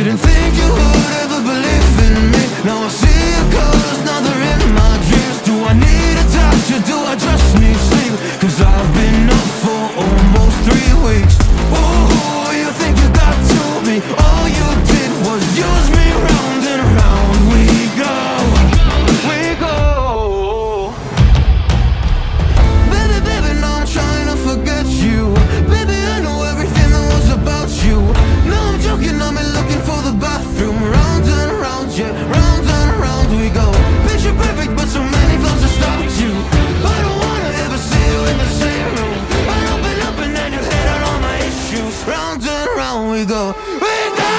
Didn't think you would ever believe in me. Now I see your colors, now they're in my dreams. Do I need a touch or do I just need sleep? Cause I've been up for almost 3 weeks. Oh, you think you got to me? All you did was use me. Round and round we go, we go. Baby, baby, now I'm trying to forget you. Baby, I know everything that was about you. No, I'm joking, I'm looking for the bathroom. Round and round, yeah, round and round we go. Picture perfect, but so many flaws to stop you. I don't wanna ever see you in the same room. I open up and then you hit on all my issues. Round and round we go, we go.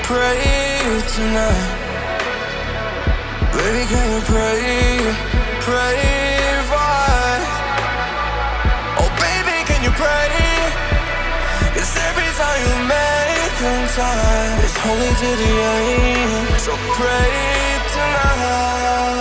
pray tonight. Baby, can you pray, pray for us? Oh baby, can you pray? 'Cause every time you make time, it's holy to the end. So pray tonight.